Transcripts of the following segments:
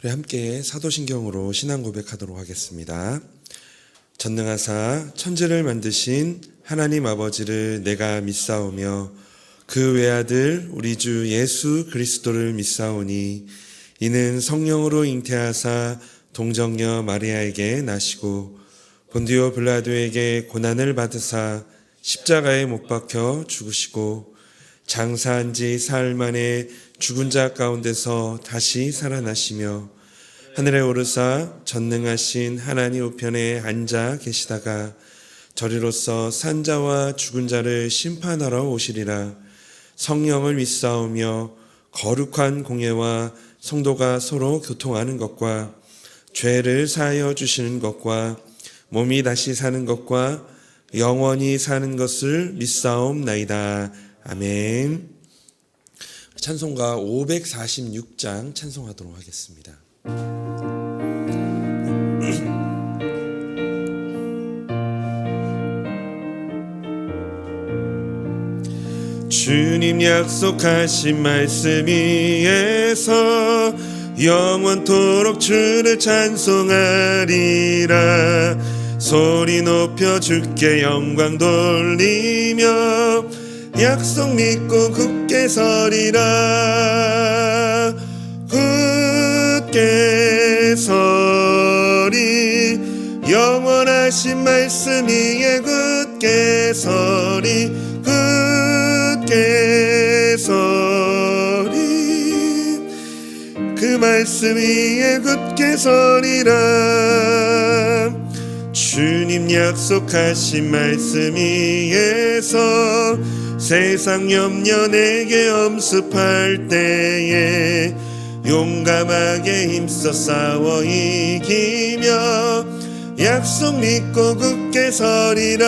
우리 함께 사도신경으로 신앙 고백하도록 하겠습니다. 전능하사 천지를 만드신 하나님 아버지를 내가 믿사오며 그 외아들 우리 주 예수 그리스도를 믿사오니 이는 성령으로 잉태하사 동정녀 마리아에게 나시고 본디오 빌라도에게 고난을 받으사 십자가에 못 박혀 죽으시고 장사한 지 사흘 만에 죽은 자 가운데서 다시 살아나시며 하늘에 오르사 전능하신 하나님 우편에 앉아 계시다가 저리로서 산 자와 죽은 자를 심판하러 오시리라. 성령을 믿사오며 거룩한 공예와 성도가 서로 교통하는 것과 죄를 사하여 주시는 것과 몸이 다시 사는 것과 영원히 사는 것을 믿사옵나이다. 아멘. 찬송가 546장 찬송하도록 하겠습니다. 주님 약속하신 말씀 위에서 영원토록 주를 찬송하리라. 소리 높여 주께 영광 돌리며 약속 믿고 굳게 서리라. 굳게 서리 영원하신 말씀 위에 굳게 서리. 굳게 서리 그 말씀 위에 굳게 서리라. 주님 약속하신 말씀 위에서 세상 염려 내게 엄습할 때에 용감하게 힘써 싸워 이기며 약속 믿고 굳게 서리라.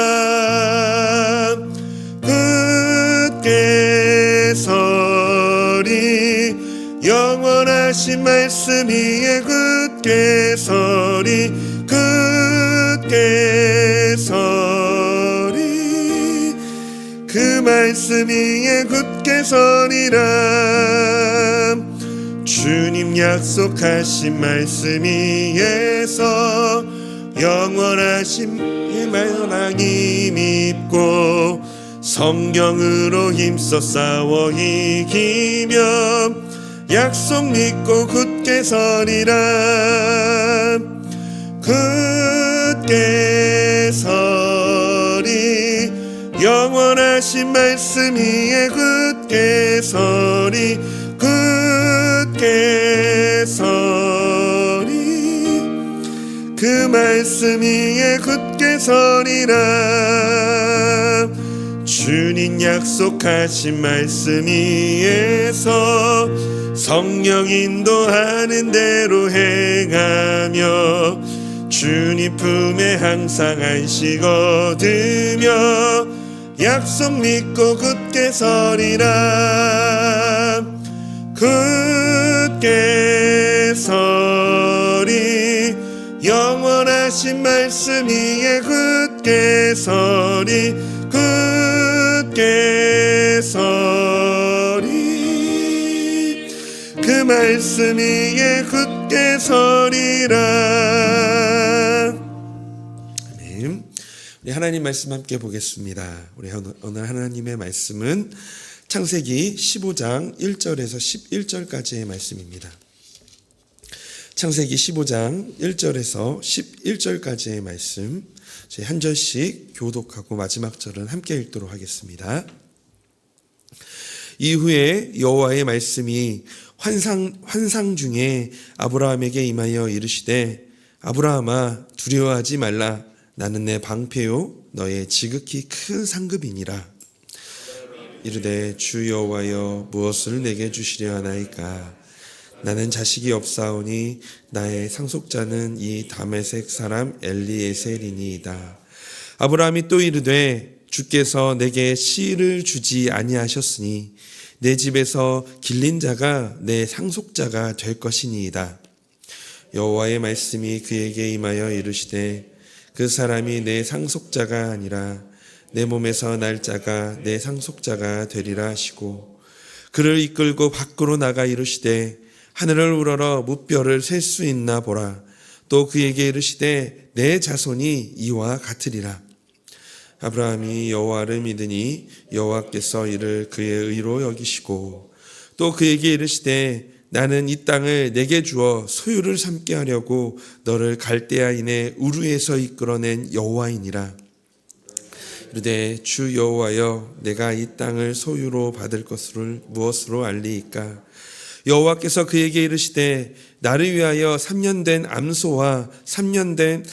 굳게 서리 영원하신 말씀 위에 굳게 서리. 굳게 서리 그 말씀 위에 굳게 서리라. 주님 약속하신 말씀 위에서 영원하신 하나님 믿고 성경으로 힘써 싸워 이기며 약속 믿고 굳게 서리라. 굳게 서리 영원하신 말씀 위에 굳게 서리. 굳게 서리 그 말씀 위에 굳게 서리라. 주님 약속하신 말씀 위에서 성령 인도하는 대로 행하며 주님 품에 항상 안식 얻으며 약속 믿고 굳게 서리라. 굳게 서리 영원하신 말씀 위에 굳게 서리. 굳게 서리 그 말씀 위에 굳게 서리라. 아멘. 우리 하나님 말씀 함께 보겠습니다. 우리 오늘 하나님의 말씀은 창세기 15장 1절에서 11절까지의 말씀입니다. 창세기 15장 1절에서 11절까지의 말씀 저희 한 절씩 교독하고 마지막 절은 함께 읽도록 하겠습니다. 이후에 여호와의 말씀이 환상 중에 아브라함에게 임하여 이르시되 아브라함아 두려워하지 말라. 나는 내 방패요 너의 지극히 큰 상급이니라. 이르되 주 여호와여 무엇을 내게 주시려 하나이까. 나는 자식이 없사오니 나의 상속자는 이 다메섹 사람 엘리에셀이니이다. 아브라함이 또 이르되 주께서 내게 씨를 주지 아니하셨으니 내 집에서 길린 자가 내 상속자가 될 것이니이다. 여호와의 말씀이 그에게 임하여 이르시되 그 사람이 내 상속자가 아니라 내 몸에서 날 자가 내 상속자가 되리라 하시고 그를 이끌고 밖으로 나가 이르시되 하늘을 우러러 무뼈를 셀 수 있나 보라. 또 그에게 이르시되 내 자손이 이와 같으리라. 아브라함이 여호와를 믿으니 여호와께서 이를 그의 의로 여기시고 또 그에게 이르시되 나는 이 땅을 내게 주어 소유를 삼게 하려고 너를 갈대아인의 우르에서 이끌어낸 여호와이니라. 이르되 주 여호와여 내가 이 땅을 소유로 받을 것을 무엇으로 알리이까? 여호와께서 그에게 이르시되 나를 위하여 3년 된 암소와 3년 된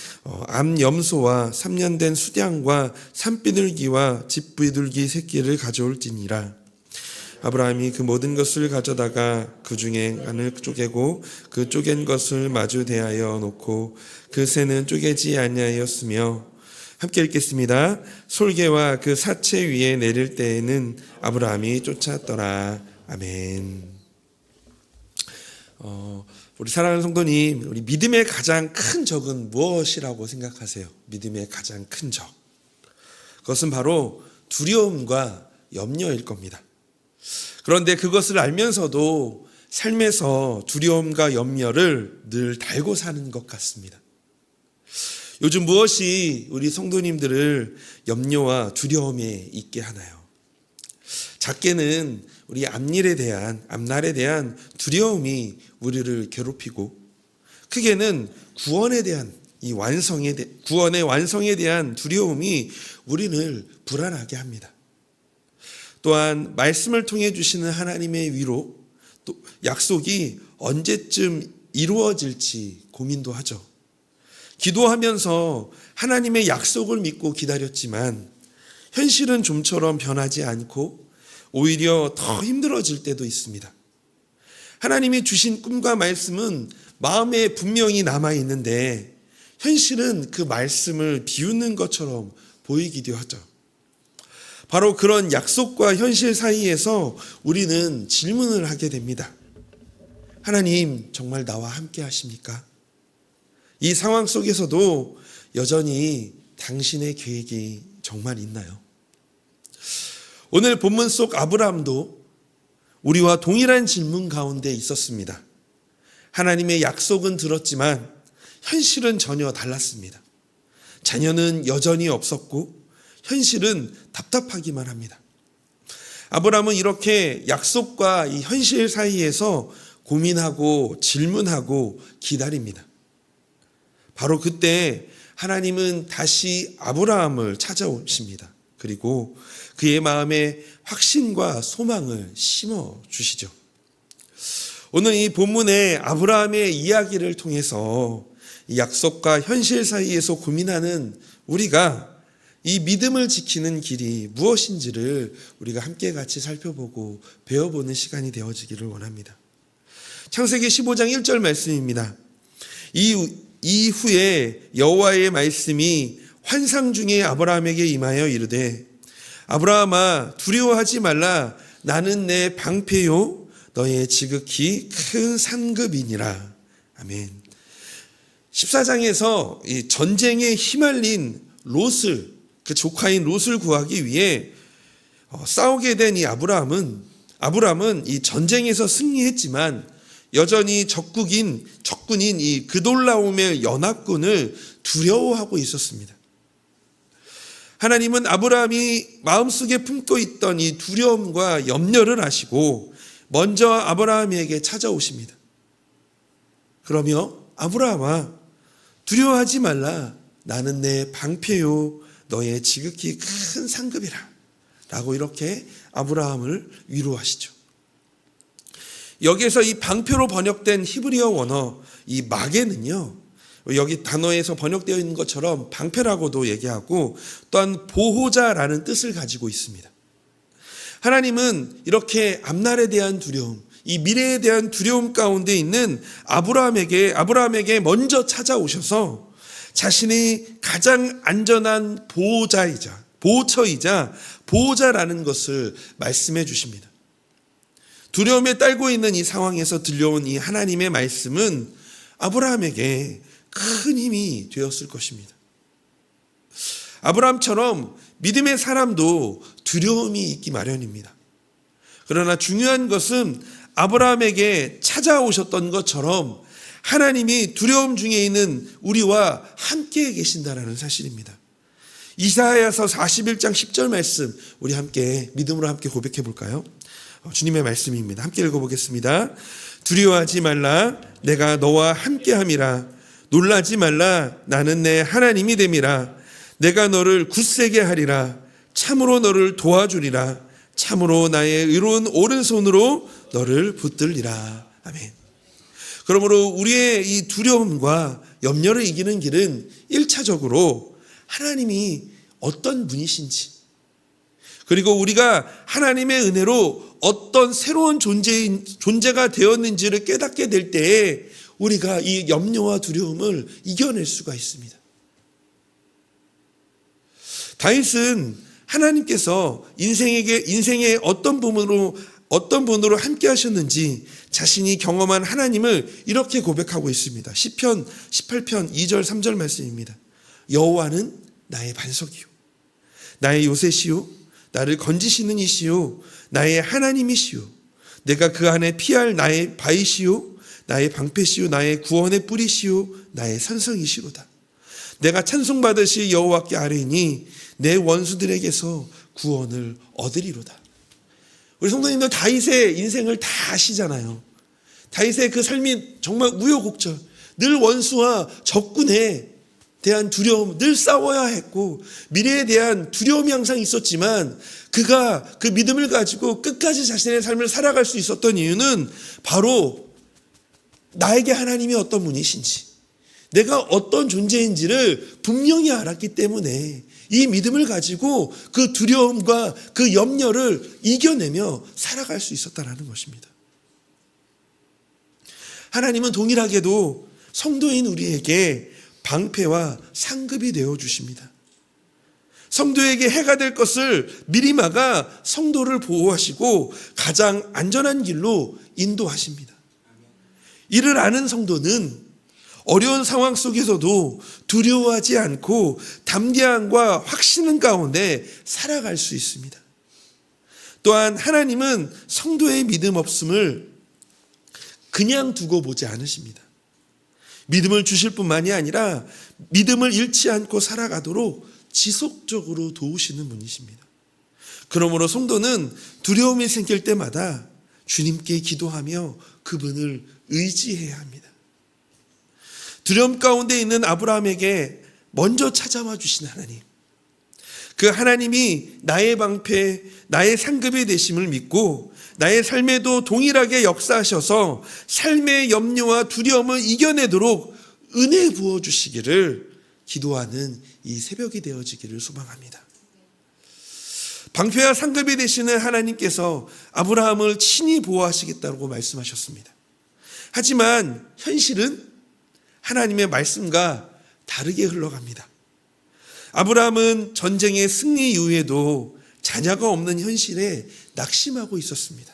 암염소와 3년 된 수량과 산비둘기와 집비둘기 새끼를 가져올지니라. 아브라함이 그 모든 것을 가져다가 그 중에 간을 쪼개고 그 쪼갠 것을 마주 대하여 놓고 그 새는 쪼개지 아니하였으며. 함께 읽겠습니다. 솔개와 그 사체 위에 내릴 때에는 아브라함이 쫓았더라. 아멘. 우리 사랑하는 성도님, 우리 믿음의 가장 큰 적은 무엇이라고 생각하세요? 믿음의 가장 큰 적. 그것은 바로 두려움과 염려일 겁니다. 그런데 그것을 알면서도 삶에서 두려움과 염려를 늘 달고 사는 것 같습니다. 요즘 무엇이 우리 성도님들을 염려와 두려움에 있게 하나요? 작게는 우리 앞날에 대한 두려움이 우리를 괴롭히고, 크게는 구원의 완성에 대한 두려움이 우리를 불안하게 합니다. 또한 말씀을 통해 주시는 하나님의 위로, 또 약속이 언제쯤 이루어질지 고민도 하죠. 기도하면서 하나님의 약속을 믿고 기다렸지만 현실은 좀처럼 변하지 않고 오히려 더 힘들어질 때도 있습니다. 하나님이 주신 꿈과 말씀은 마음에 분명히 남아 있는데 현실은 그 말씀을 비웃는 것처럼 보이기도 하죠. 바로 그런 약속과 현실 사이에서 우리는 질문을 하게 됩니다. 하나님, 정말 나와 함께 하십니까? 이 상황 속에서도 여전히 당신의 계획이 정말 있나요? 오늘 본문 속 아브라함도 우리와 동일한 질문 가운데 있었습니다. 하나님의 약속은 들었지만 현실은 전혀 달랐습니다. 자녀는 여전히 없었고 현실은 답답하기만 합니다. 아브라함은 이렇게 약속과 이 현실 사이에서 고민하고 질문하고 기다립니다. 바로 그때 하나님은 다시 아브라함을 찾아오십니다. 그리고 그의 마음에 확신과 소망을 심어 주시죠. 오늘 이 본문의 아브라함의 이야기를 통해서 이 약속과 현실 사이에서 고민하는 우리가 이 믿음을 지키는 길이 무엇인지를 우리가 함께 같이 살펴보고 배워보는 시간이 되어지기를 원합니다. 창세기 15장 1절 말씀입니다. 이후에 여호와의 말씀이 환상 중에 아브라함에게 임하여 이르되 아브라함아 두려워하지 말라. 나는 내 방패요 너의 지극히 큰 상급이니라. 아멘. 14장에서 이 전쟁에 휘말린 롯을, 그 조카인 롯을 구하기 위해 싸우게 된 이 아브라함은 이 전쟁에서 승리했지만 여전히 적군인 이 그돌라오멜 연합군을 두려워하고 있었습니다. 하나님은 아브라함이 마음속에 품고 있던 이 두려움과 염려를 아시고 먼저 아브라함에게 찾아오십니다. 그러며 아브라함아 두려워하지 말라. 나는 내 방패요 너의 지극히 큰 상급이라. 라고 이렇게 아브라함을 위로하시죠. 여기에서 이 방패로 번역된 히브리어 원어 이 마게는요, 여기 단어에서 번역되어 있는 것처럼 방패라고도 얘기하고 또한 보호자라는 뜻을 가지고 있습니다. 하나님은 이렇게 앞날에 대한 두려움, 이 미래에 대한 두려움 가운데 있는 아브라함에게 먼저 찾아오셔서 자신이 가장 안전한 보호처이자 보호자라는 것을 말씀해 주십니다. 두려움에 떨고 있는 이 상황에서 들려온 이 하나님의 말씀은 아브라함에게 큰 힘이 되었을 것입니다. 아브라함처럼 믿음의 사람도 두려움이 있기 마련입니다. 그러나 중요한 것은 아브라함에게 찾아오셨던 것처럼 하나님이 두려움 중에 있는 우리와 함께 계신다라는 사실입니다. 이사야서 41장 10절 말씀 우리 함께 믿음으로 함께 고백해 볼까요? 주님의 말씀입니다. 함께 읽어보겠습니다. 두려워하지 말라 내가 너와 함께함이라. 놀라지 말라 나는 내 하나님이 됨이라. 내가 너를 굳세게 하리라. 참으로 너를 도와주리라. 참으로 나의 의로운 오른손으로 너를 붙들리라. 아멘. 그러므로 우리의 이 두려움과 염려를 이기는 길은 1차적으로 하나님이 어떤 분이신지, 그리고 우리가 하나님의 은혜로 어떤 새로운 존재가 되었는지를 깨닫게 될 때에 우리가 이 염려와 두려움을 이겨낼 수가 있습니다. 다윗은 하나님께서 인생의 어떤 분으로 함께 하셨는지 자신이 경험한 하나님을 이렇게 고백하고 있습니다. 시편 18편 2절 3절 말씀입니다. 여호와는 나의 반석이요 나의 요새시요 나를 건지시는 이시요 나의 하나님이시요 내가 그 안에 피할 나의 바위시요 나의 방패시요 나의 구원의 뿌리시요 나의 산성이시로다. 내가 찬송받으실 여호와께 아뢰니 내 원수들에게서 구원을 얻으리로다. 우리 성도님들 다윗의 인생을 다 아시잖아요. 다윗의 그 삶이 정말 우여곡절, 늘 원수와 적군에 대한 두려움, 늘 싸워야 했고 미래에 대한 두려움이 항상 있었지만 그가 그 믿음을 가지고 끝까지 자신의 삶을 살아갈 수 있었던 이유는 바로 나에게 하나님이 어떤 분이신지, 내가 어떤 존재인지를 분명히 알았기 때문에 이 믿음을 가지고 그 두려움과 그 염려를 이겨내며 살아갈 수 있었다는 것입니다. 하나님은 동일하게도 성도인 우리에게 방패와 상급이 되어 주십니다. 성도에게 해가 될 것을 미리 막아 성도를 보호하시고 가장 안전한 길로 인도하십니다. 이를 아는 성도는 어려운 상황 속에서도 두려워하지 않고 담대함과 확신 가운데 살아갈 수 있습니다. 또한 하나님은 성도의 믿음 없음을 그냥 두고 보지 않으십니다. 믿음을 주실 뿐만이 아니라 믿음을 잃지 않고 살아가도록 지속적으로 도우시는 분이십니다. 그러므로 성도는 두려움이 생길 때마다 주님께 기도하며 그분을 의지해야 합니다. 두려움 가운데 있는 아브라함에게 먼저 찾아와 주신 하나님, 그 하나님이 나의 방패, 나의 상급이 되심을 믿고 나의 삶에도 동일하게 역사하셔서 삶의 염려와 두려움을 이겨내도록 은혜 부어주시기를 기도하는 이 새벽이 되어지기를 소망합니다. 방패와 상급이 되시는 하나님께서 아브라함을 친히 보호하시겠다고 말씀하셨습니다. 하지만 현실은 하나님의 말씀과 다르게 흘러갑니다. 아브라함은 전쟁의 승리 이후에도 자녀가 없는 현실에 낙심하고 있었습니다.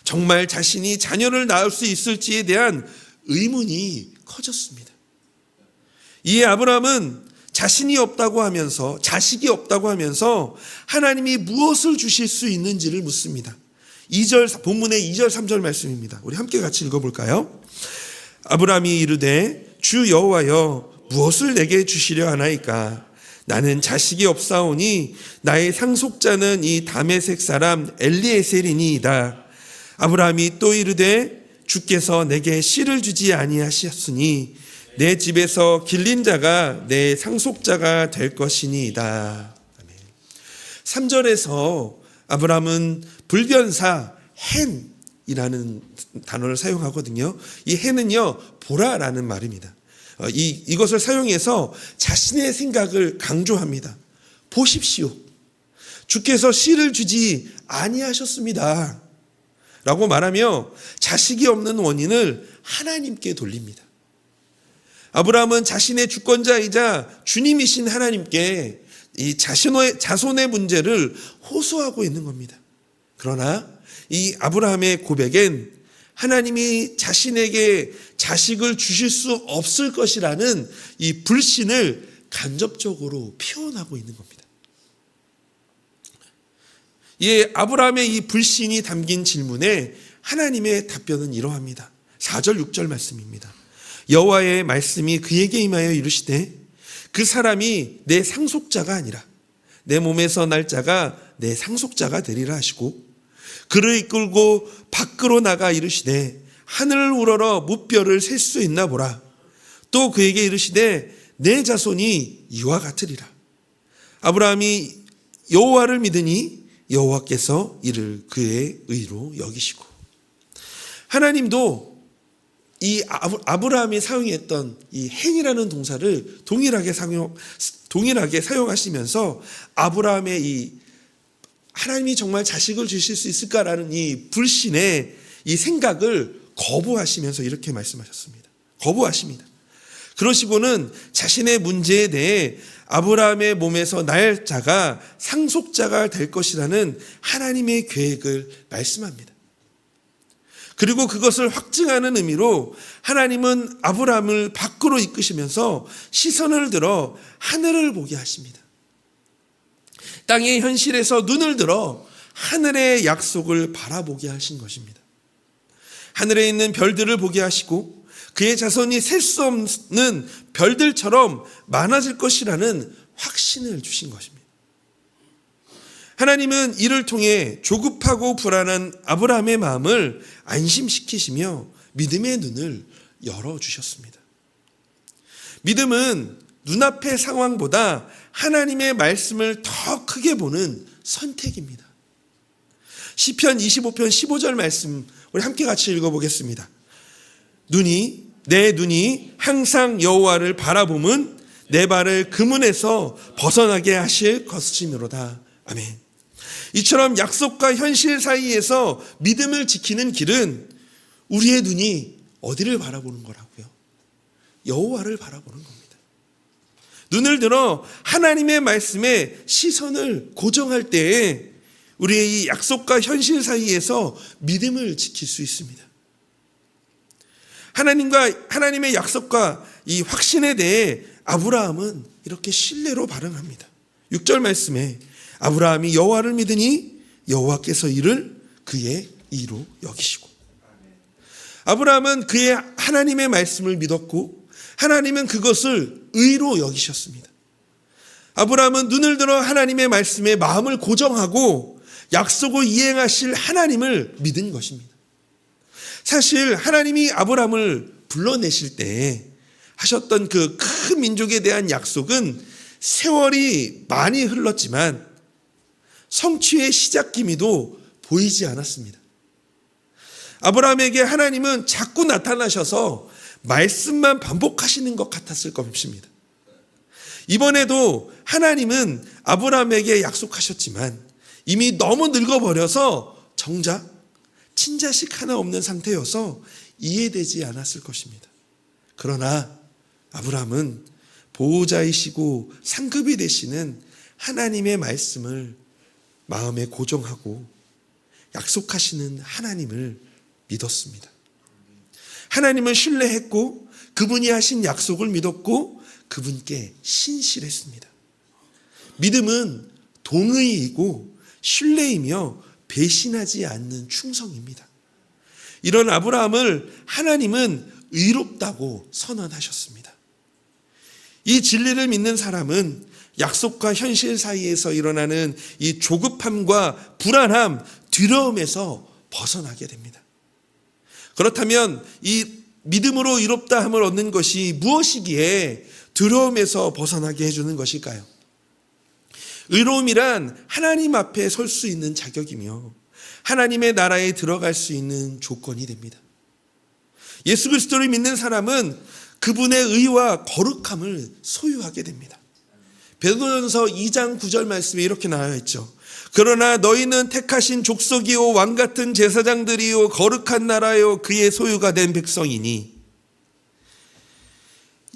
정말 자신이 자녀를 낳을 수 있을지에 대한 의문이 커졌습니다. 이에 아브라함은 자식이 없다고 하면서 하나님이 무엇을 주실 수 있는지를 묻습니다. 본문의 2절 3절 말씀입니다. 우리 함께 같이 읽어볼까요? 아브라함이 이르되 주 여호와여 무엇을 내게 주시려 하나이까? 나는 자식이 없사오니 나의 상속자는 이 다메섹 사람 엘리에셀이니이다. 아브라함이 또 이르되 주께서 내게 씨를 주지 아니하셨으니 내 집에서 길린 자가 내 상속자가 될 것이니이다. 3절에서 아브라함은 불변사 헨이라는 단어를 사용하거든요. 이 헨은요 보라라는 말입니다. 이것을 사용해서 자신의 생각을 강조합니다. 보십시오. 주께서 씨를 주지 아니하셨습니다. 라고 말하며 자식이 없는 원인을 하나님께 돌립니다. 아브라함은 자신의 주권자이자 주님이신 하나님께 이 자손의 문제를 호소하고 있는 겁니다. 그러나 이 아브라함의 고백엔 하나님이 자신에게 자식을 주실 수 없을 것이라는 이 불신을 간접적으로 표현하고 있는 겁니다. 이 아브라함의 이 불신이 담긴 질문에 하나님의 답변은 이러합니다. 4절 6절 말씀입니다. 여호와의 말씀이 그에게 임하여 이르시되 그 사람이 내 상속자가 아니라 내 몸에서 날 자가 내 상속자가 되리라 하시고 그를 이끌고 밖으로 나가 이르시되 하늘을 우러러 무뼈를 셀 수 있나 보라. 또 그에게 이르시되 내 자손이 이와 같으리라. 아브라함이 여호와를 믿으니 여호와께서 이를 그의 의로 여기시고. 하나님도 이 아브라함이 사용했던 이 행이라는 동사를 동일하게 사용하시면서 아브라함의 이 하나님이 정말 자식을 주실 수 있을까라는 이 불신의 이 생각을 거부하시면서 이렇게 말씀하셨습니다. 거부하십니다. 그러시고는 자신의 문제에 대해 아브라함의 몸에서 날 자가 상속자가 될 것이라는 하나님의 계획을 말씀합니다. 그리고 그것을 확증하는 의미로 하나님은 아브라함을 밖으로 이끄시면서 시선을 들어 하늘을 보게 하십니다. 땅의 현실에서 눈을 들어 하늘의 약속을 바라보게 하신 것입니다. 하늘에 있는 별들을 보게 하시고 그의 자손이 셀 수 없는 별들처럼 많아질 것이라는 확신을 주신 것입니다. 하나님은 이를 통해 조급하고 불안한 아브라함의 마음을 안심시키시며 믿음의 눈을 열어주셨습니다. 믿음은 눈앞의 상황보다 하나님의 말씀을 더 크게 보는 선택입니다. 시편 25편 15절 말씀 우리 함께 같이 읽어보겠습니다. 내 눈이 항상 여호와를 바라봄은 내 발을 그문에서 벗어나게 하실 것이므로다. 아멘. 이처럼 약속과 현실 사이에서 믿음을 지키는 길은 우리의 눈이 어디를 바라보는 거라고요? 여호와를 바라보는 겁니다. 눈을 들어 하나님의 말씀에 시선을 고정할 때에 우리의 이 약속과 현실 사이에서 믿음을 지킬 수 있습니다. 하나님의 약속과 이 확신에 대해 아브라함은 이렇게 신뢰로 반응합니다. 6절 말씀에 아브라함이 여호와를 믿으니 여호와께서 이를 그의 의로 여기시고. 아브라함은 그의 하나님의 말씀을 믿었고 하나님은 그것을 의로 여기셨습니다. 아브라함은 눈을 들어 하나님의 말씀에 마음을 고정하고 약속을 이행하실 하나님을 믿은 것입니다. 사실 하나님이 아브라함을 불러내실 때 하셨던 그 큰 민족에 대한 약속은 세월이 많이 흘렀지만 성취의 시작 기미도 보이지 않았습니다. 아브라함에게 하나님은 자꾸 나타나셔서 말씀만 반복하시는 것 같았을 것입니다. 이번에도 하나님은 아브라함에게 약속하셨지만 이미 너무 늙어버려서 정작 친자식 하나 없는 상태여서 이해되지 않았을 것입니다. 그러나 아브라함은 보호자이시고 상급이 되시는 하나님의 말씀을 마음에 고정하고 약속하시는 하나님을 믿었습니다. 하나님을 신뢰했고 그분이 하신 약속을 믿었고 그분께 신실했습니다. 믿음은 동의이고 신뢰이며 배신하지 않는 충성입니다. 이런 아브라함을 하나님은 의롭다고 선언하셨습니다. 이 진리를 믿는 사람은 약속과 현실 사이에서 일어나는 이 조급함과 불안함, 두려움에서 벗어나게 됩니다. 그렇다면 이 믿음으로 의롭다함을 얻는 것이 무엇이기에 두려움에서 벗어나게 해주는 것일까요? 의로움이란 하나님 앞에 설 수 있는 자격이며 하나님의 나라에 들어갈 수 있는 조건이 됩니다. 예수 그리스도를 믿는 사람은 그분의 의와 거룩함을 소유하게 됩니다. 베드로전서 2장 9절 말씀에 이렇게 나와 있죠. 그러나 너희는 택하신 족속이요 왕같은 제사장들이요 거룩한 나라요 그의 소유가 된 백성이니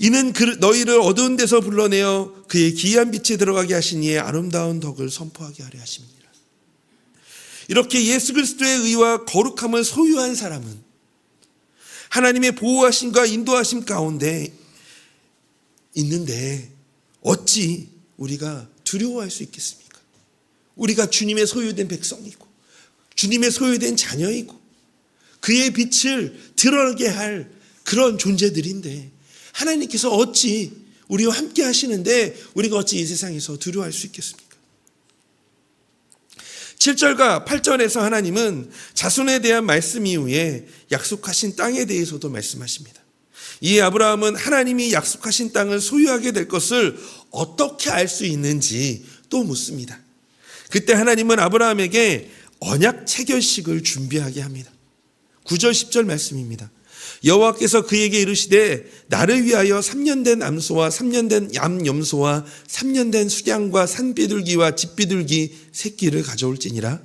이는 너희를 어두운 데서 불러내어 그의 기이한 빛에 들어가게 하신 이의 아름다운 덕을 선포하게 하려 하심이니라. 이렇게 예수 그리스도의 의와 거룩함을 소유한 사람은 하나님의 보호하심과 인도하심 가운데 있는데 어찌 우리가 두려워할 수 있겠습니까? 우리가 주님의 소유된 백성이고 주님의 소유된 자녀이고 그의 빛을 드러나게 할 그런 존재들인데 하나님께서 어찌 우리와 함께 하시는데 우리가 어찌 이 세상에서 두려워할 수 있겠습니까? 7절과 8절에서 하나님은 자손에 대한 말씀 이후에 약속하신 땅에 대해서도 말씀하십니다. 이에 아브라함은 하나님이 약속하신 땅을 소유하게 될 것을 어떻게 알 수 있는지 또 묻습니다. 그때 하나님은 아브라함에게 언약 체결식을 준비하게 합니다. 9절 10절 말씀입니다. 여호와께서 그에게 이르시되 나를 위하여 3년 된 암소와 3년 된 암염소와 3년 된 수양과 산비둘기와 집비둘기 새끼를 가져올지니라.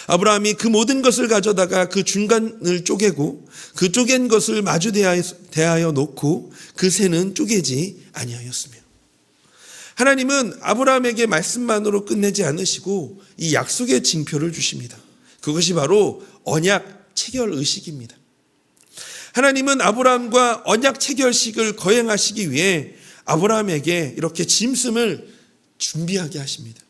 아브라함이 그 모든 것을 가져다가 그 중간을 쪼개고 그 쪼갠 것을 마주 대하여 놓고 그 새는 쪼개지 아니하였으며. 하나님은 아브라함에게 말씀만으로 끝내지 않으시고 이 약속의 징표를 주십니다. 그것이 바로 언약 체결 의식입니다. 하나님은 아브라함과 언약 체결식을 거행하시기 위해 아브라함에게 이렇게 짐승을 준비하게 하십니다.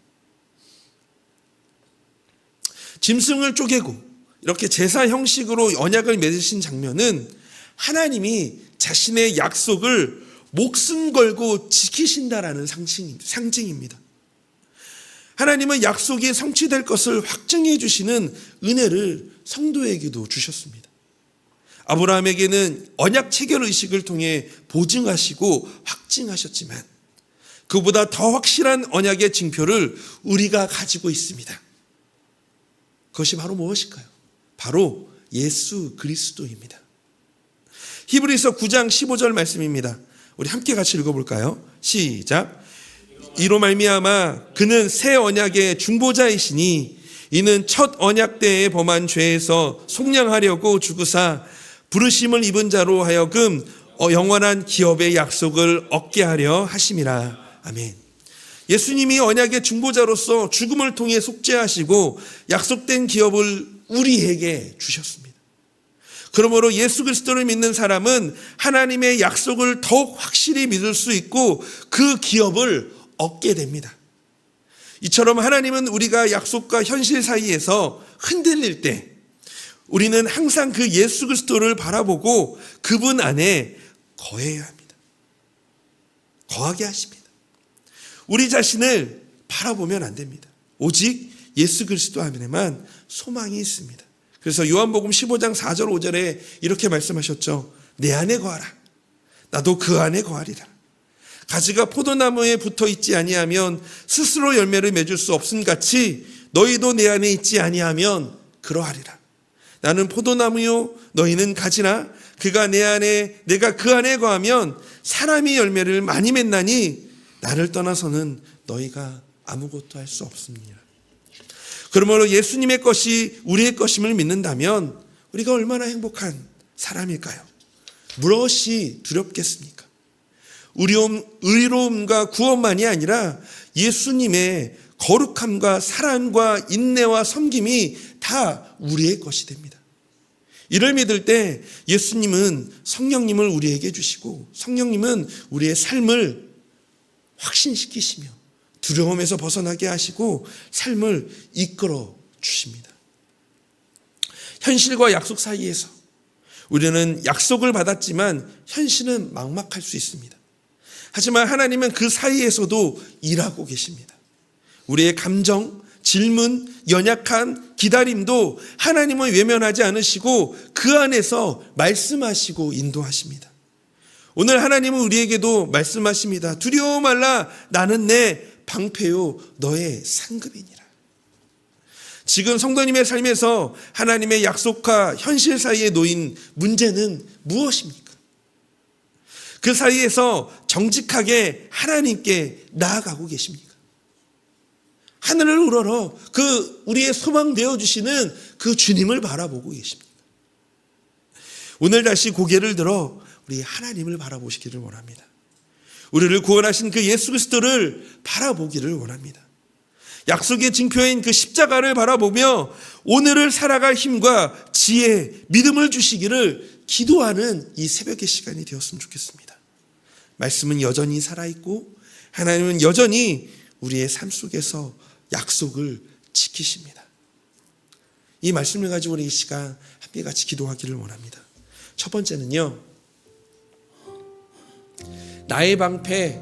짐승을 쪼개고 이렇게 제사 형식으로 언약을 맺으신 장면은 하나님이 자신의 약속을 목숨 걸고 지키신다라는 상징입니다. 하나님은 약속이 성취될 것을 확증해 주시는 은혜를 성도에게도 주셨습니다. 아브라함에게는 언약 체결 의식을 통해 보증하시고 확증하셨지만 그보다 더 확실한 언약의 징표를 우리가 가지고 있습니다. 그것이 바로 무엇일까요? 바로 예수 그리스도입니다. 히브리서 9장 15절 말씀입니다. 우리 함께 같이 읽어볼까요? 시작. 이로 말미암아 그는 새 언약의 중보자이시니 이는 첫 언약 때에 범한 죄에서 속량하려고 죽으사 부르심을 입은 자로 하여금 영원한 기업의 약속을 얻게 하려 하심이라. 아멘. 예수님이 언약의 중보자로서 죽음을 통해 속죄하시고 약속된 기업을 우리에게 주셨습니다. 그러므로 예수 그리스도를 믿는 사람은 하나님의 약속을 더욱 확실히 믿을 수 있고 그 기업을 얻게 됩니다. 이처럼 하나님은 우리가 약속과 현실 사이에서 흔들릴 때 우리는 항상 그 예수 그리스도를 바라보고 그분 안에 거해야 합니다. 거하게 하십니다. 우리 자신을 바라보면 안 됩니다. 오직 예수 그리스도 안에만 소망이 있습니다. 그래서 요한복음 15장 4절 5절에 이렇게 말씀하셨죠. 내 안에 거하라. 나도 그 안에 거하리라. 가지가 포도나무에 붙어 있지 아니하면 스스로 열매를 맺을 수 없음같이 너희도 내 안에 있지 아니하면 그러하리라. 나는 포도나무요 너희는 가지나 그가 내 안에 내가 그 안에 거하면 사람이 열매를 많이 맺나니 나를 떠나서는 너희가 아무것도 할 수 없습니다. 그러므로 예수님의 것이 우리의 것임을 믿는다면 우리가 얼마나 행복한 사람일까요? 무엇이 두렵겠습니까? 의로움과 구원만이 아니라 예수님의 거룩함과 사랑과 인내와 섬김이 다 우리의 것이 됩니다. 이를 믿을 때 예수님은 성령님을 우리에게 주시고 성령님은 우리의 삶을 확신시키시며 두려움에서 벗어나게 하시고 삶을 이끌어 주십니다. 현실과 약속 사이에서 우리는 약속을 받았지만 현실은 막막할 수 있습니다. 하지만 하나님은 그 사이에서도 일하고 계십니다. 우리의 감정, 질문, 연약한 기다림도 하나님은 외면하지 않으시고 그 안에서 말씀하시고 인도하십니다. 오늘 하나님은 우리에게도 말씀하십니다. 두려워 말라. 나는 내 방패요 너의 상급이니라. 지금 성도님의 삶에서 하나님의 약속과 현실 사이에 놓인 문제는 무엇입니까? 그 사이에서 정직하게 하나님께 나아가고 계십니까? 하늘을 우러러 그 우리의 소망 되어주시는 그 주님을 바라보고 계십니까? 오늘 다시 고개를 들어 우리 하나님을 바라보시기를 원합니다. 우리를 구원하신 그 예수 그리스도를 바라보기를 원합니다. 약속의 징표인 그 십자가를 바라보며 오늘을 살아갈 힘과 지혜, 믿음을 주시기를 기도하는 이 새벽의 시간이 되었으면 좋겠습니다. 말씀은 여전히 살아있고 하나님은 여전히 우리의 삶 속에서 약속을 지키십니다. 이 말씀을 가지고 우리 이 시간 함께 같이 기도하기를 원합니다. 첫 번째는요, 나의 방패,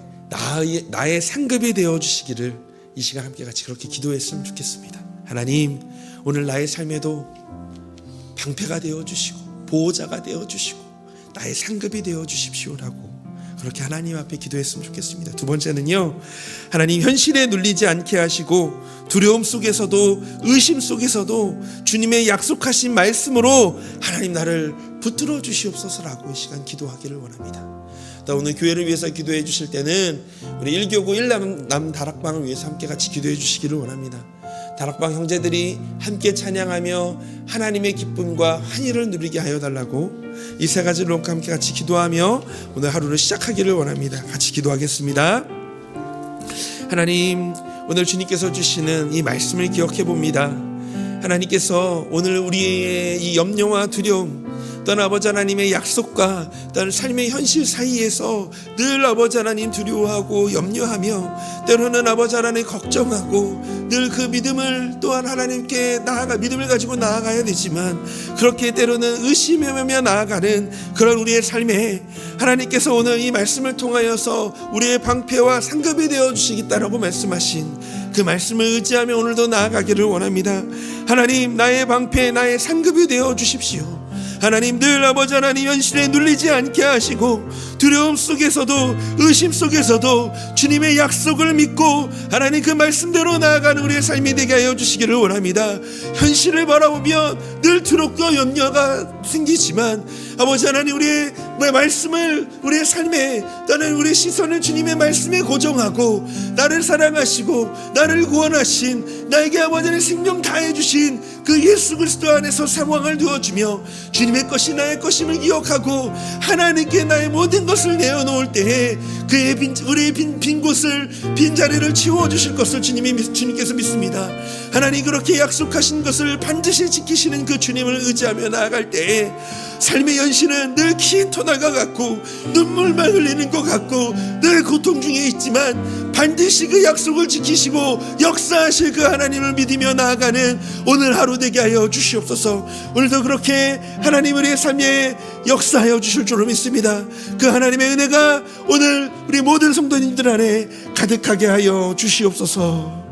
나의 상급이 되어주시기를 이 시간 함께 같이 그렇게 기도했으면 좋겠습니다. 하나님, 오늘 나의 삶에도 방패가 되어주시고 보호자가 되어주시고 나의 상급이 되어주십시오라고 그렇게 하나님 앞에 기도했으면 좋겠습니다. 두 번째는요, 하나님 현실에 눌리지 않게 하시고 두려움 속에서도 의심 속에서도 주님의 약속하신 말씀으로 하나님 나를 붙들어 주시옵소서라고 이 시간 기도하기를 원합니다. 또 오늘 교회를 위해서 기도해 주실 때는 우리 1교구 1남 다락방을 위해서 함께 같이 기도해 주시기를 원합니다. 다락방 형제들이 함께 찬양하며 하나님의 기쁨과 환희를 누리게 하여 달라고 이 세 가지를 놓고 함께 같이 기도하며 오늘 하루를 시작하기를 원합니다. 같이 기도하겠습니다. 하나님, 오늘 주님께서 주시는 이 말씀을 기억해 봅니다. 하나님께서 오늘 우리의 이 염려와 두려움, 또한 아버지 하나님의 약속과 또한 삶의 현실 사이에서 늘 아버지 하나님 두려워하고 염려하며 때로는 아버지 하나님 걱정하고 늘 그 믿음을 또한 하나님께 믿음을 가지고 나아가야 되지만 그렇게 때로는 의심하며 나아가는 그런 우리의 삶에 하나님께서 오늘 이 말씀을 통하여서 우리의 방패와 상급이 되어주시겠다라고 말씀하신 그 말씀을 의지하며 오늘도 나아가기를 원합니다. 하나님, 나의 방패, 나의 상급이 되어주십시오. 하나님, 늘 아버지 하나님 현실에 눌리지 않게 하시고 두려움 속에서도 의심 속에서도 주님의 약속을 믿고 하나님 그 말씀대로 나아가는 우리의 삶이 되게 하여 주시기를 원합니다. 현실을 바라보면 늘 두렵고 염려가 생기지만 아버지 하나님, 우리의 말씀을 우리의 삶에 또는 우리의 시선을 주님의 말씀에 고정하고 나를 사랑하시고 나를 구원하신 나에게 아버지 하나님 생명 다해 주신 그 예수 그리스도 안에서 상황을 두어주며 주님의 것이 나의 것임을 기억하고 하나님께 나의 모든 것을 내어놓을 때에 그의 우리의 빈 곳을 빈 자리를 채워주실 것을 주님께서 믿습니다. 하나님, 그렇게 약속하신 것을 반드시 지키시는 그 주님을 의지하며 나아갈 때에 삶의 현실은 늘 긴 터널과 같고 눈물만 흘리는 것 같고 늘 고통 중에 있지만 반드시 그 약속을 지키시고 역사하실 그 하나님을 믿으며 나아가는 오늘 하루 되게 하여 주시옵소서. 오늘도 그렇게 하나님 우리의 삶에 역사하여 주실 줄로 믿습니다. 그 하나님의 은혜가 오늘 우리 모든 성도님들 안에 가득하게 하여 주시옵소서.